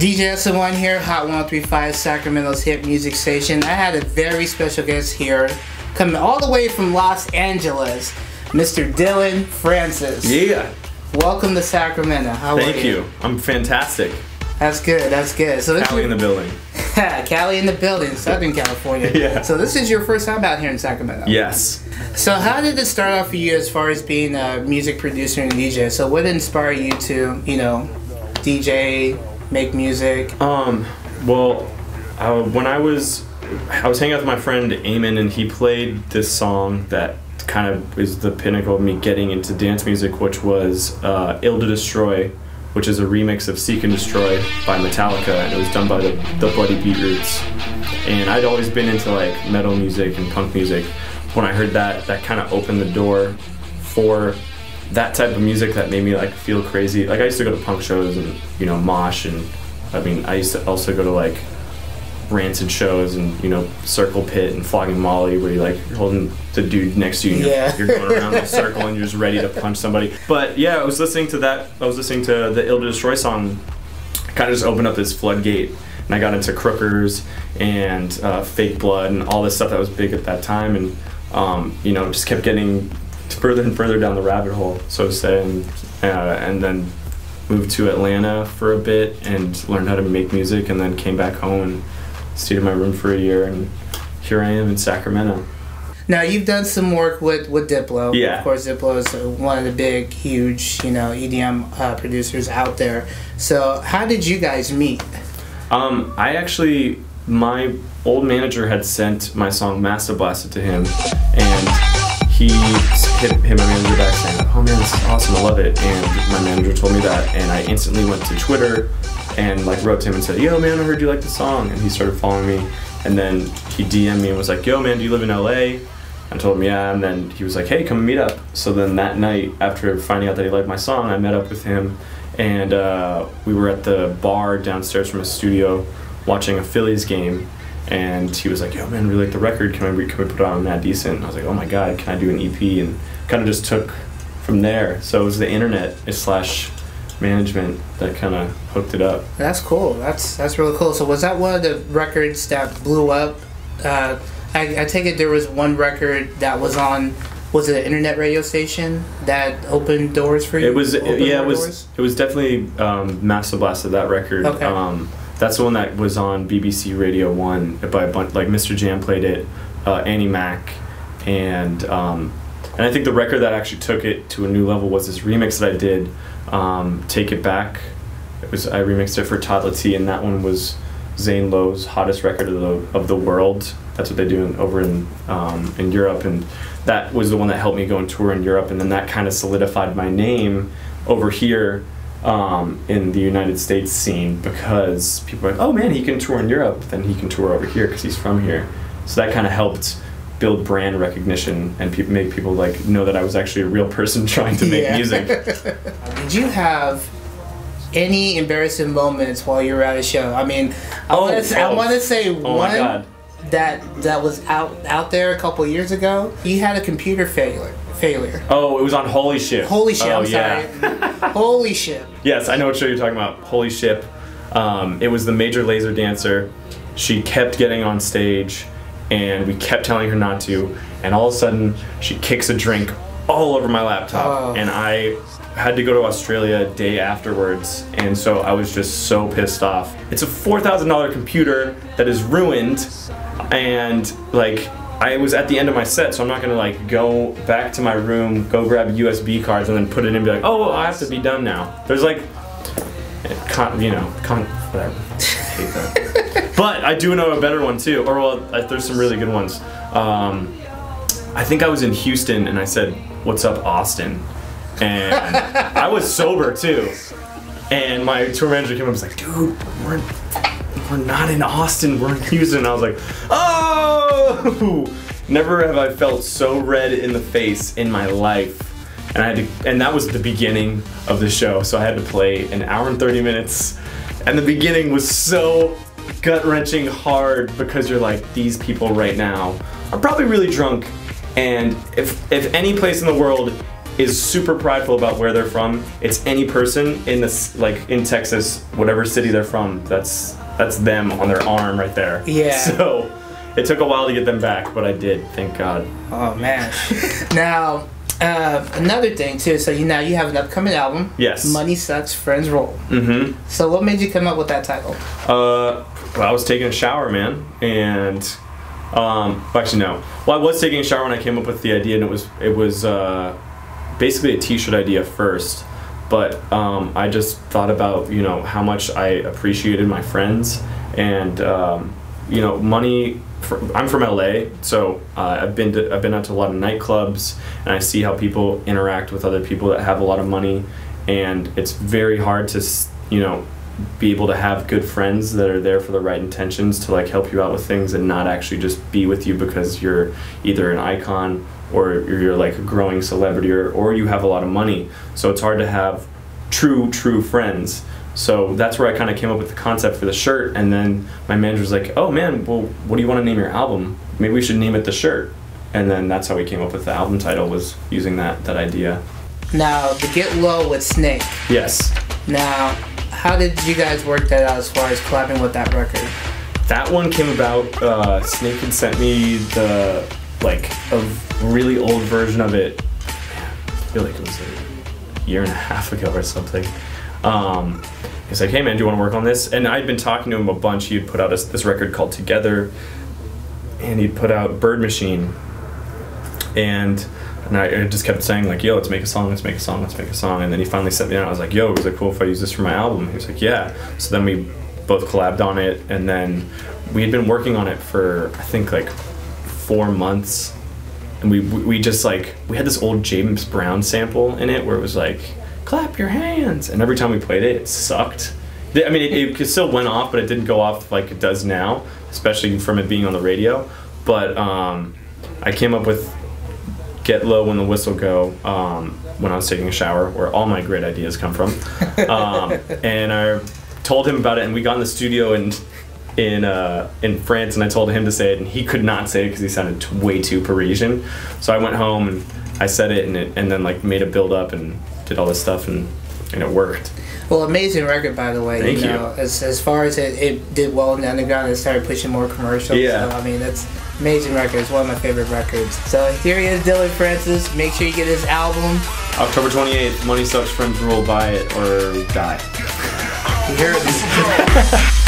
DJ S1 here, Hot 1035, Sacramento's hit music station. I had a very special guest here, coming all the way from Los Angeles, Mr. Dillon Francis. Yeah. Welcome to Sacramento. How are you? Thank you. I'm fantastic. That's good, that's good. So this Cali in the building. Cali in the building, Southern California. Yeah. So this is your first time out here in Sacramento? Yes. So how did it start off for you as far as being a music producer and DJ? So what inspired you to, you know, DJ, make music? When I was hanging out with my friend Eamon, and he played this song that kind of is the pinnacle of me getting into dance music, which was Ill to Destroy, which is a remix of Seek and Destroy by Metallica, and it was done by the Bloody Beetroots. And I'd always been into like metal music and punk music. When I heard that kind of opened the door for that type of music that made me like feel crazy. Like I used to go to punk shows and, you know, mosh, and I mean I used to also go to like Rancid shows and, you know, Circle Pit and Flogging Molly, where you're holding the dude next to you and you're going around in a circle and you're just ready to punch somebody. But yeah, I was listening to that. I was listening to the Ill to Destroy song. Kind of just opened up this floodgate, and I got into Crookers and Fake Blood and all this stuff that was big at that time, and you know, just kept getting further and further down the rabbit hole, so to say, and then moved to Atlanta for a bit and learned how to make music, and then came back home and stayed in my room for a year, and here I am in Sacramento. Now you've done some work with Diplo. Yeah. Of course, Diplo is one of the big, huge, you know, EDM producers out there. So how did you guys meet? My old manager had sent my song Masta Blasta to him, and he hit my manager back saying, "Oh man, this is awesome, I love it." And my manager told me that, and I instantly went to Twitter and like wrote to him and said, "Yo man, I heard you like the song," and he started following me. And then he DM'd me and was like, "Yo man, do you live in LA?" I told him yeah, and then he was like, "Hey, come meet up." So then that night, after finding out that he liked my song, I met up with him, and we were at the bar downstairs from his studio watching a Phillies game, and he was like, "Yo man, really like the record, can we put it on That Decent?" And I was like, "Oh my god, can I do an EP?" And kind of just took from there. So it was the internet / management that kind of hooked it up. That's cool. That's really cool. So was that one of the records that blew up? I take it there was one record that was on, was it an internet radio station that opened doors for you? It was definitely Masta Blasta, that record. Okay. That's the one that was on BBC Radio 1 by a bunch, like Mr. Jam played it, Annie Mac, and I think the record that actually took it to a new level was this remix that I did, Take It Back. I remixed it for Todd T, and that one was Zane Lowe's hottest record of the world. That's what they do over in Europe, and that was the one that helped me go and tour in Europe, and then that kind of solidified my name over here in the United States scene, because people are like, "Oh man, he can tour in Europe, then he can tour over here because he's from here." So that kind of helped build brand recognition and make people like know that I was actually a real person trying to make music. Did you have any embarrassing moments while you were at a show? I mean, I want to say one that was out there a couple years ago. You had a computer failure. Oh, it was on Holy Ship. Holy Ship. I'm sorry. Holy Ship. Yes, I know what show you're talking about. Holy Ship. It was the Major Lazer dancer. She kept getting on stage, and we kept telling her not to, and all of a sudden she kicks a drink all over my laptop, and I had to go to Australia a day afterwards, and so I was just so pissed off. It's a $4,000 computer that is ruined, and like I was at the end of my set, so I'm not gonna like go back to my room, go grab USB cards, and then put it in and be like, "Oh, well, I have to be done now." There's like, whatever. I hate that. But I do know a better one too, or well, there's some really good ones. I think I was in Houston and I said, "What's up, Austin?" And I was sober too. And my tour manager came up and was like, "Dude, we're not in Austin, we're in Houston." And I was like, "Oh!" Never have I felt so red in the face in my life. And that was the beginning of the show, so I had to play an hour and 30 minutes. And the beginning was so gut-wrenching hard, because you're like, these people right now are probably really drunk, and if any place in the world is super prideful about where they're from. It's any person in this, like in Texas, whatever city they're from, that's them on their arm right there. Yeah. So it took a while to get them back, but I did, thank God. Oh man. Now, another thing too. So you have an upcoming album. Yes. Money Sucks, Friends Roll. Mm-hmm. So what made you come up with that title? Well, I was taking a shower, man, and actually no. Well, I was taking a shower when I came up with the idea, and it was basically a T-shirt idea first. But I just thought about how much I appreciated my friends, and money. I'm from LA, so I've been out to a lot of nightclubs, and I see how people interact with other people that have a lot of money, and it's very hard to be able to have good friends that are there for the right intentions to like help you out with things and not actually just be with you because you're either an icon or you're like a growing celebrity or you have a lot of money. So it's hard to have true friends. So that's where I kind of came up with the concept for the shirt, and then my manager was like, oh man, well, what do you want to name your album? Maybe we should name it The Shirt. And then that's how we came up with the album title, was using that idea. Now, the Get Low with Snake. Yes. Now, how did you guys work that out as far as collabing with that record? That one came about, Snake had sent me a really old version of it. I feel like it was a year and a half ago or something. He's like, hey man, do you want to work on this? And I'd been talking to him a bunch. He had put out this record called Together, and he'd put out Bird Machine. And I just kept saying like, yo, let's make a song. And then he finally sent me down. I was like, yo, is it cool if I use this for my album? He was like, yeah. So then we both collabed on it, and then we had been working on it for I think like 4 months. And we just like, we had this old James Brown sample in it where it was like, clap your hands, and every time we played it, it sucked. I mean, it still went off, but it didn't go off like it does now, especially from it being on the radio. But I came up with Get Low When the Whistle Go when I was taking a shower, where all my great ideas come from. And I told him about it, and we got in the studio in France, and I told him to say it, and he could not say it because he sounded way too Parisian. So I went home and I said it, and then like made a build up and did all this stuff, and it worked. Well, amazing record, by the way. Thank you. As far as it did well in the underground, it started pushing more commercials. Yeah. So, I mean, that's amazing record. It's one of my favorite records. So here he is, Dillon Francis. Make sure you get his album. October 28th, Money Sucks, Friends Rule, buy it or die. You heard me.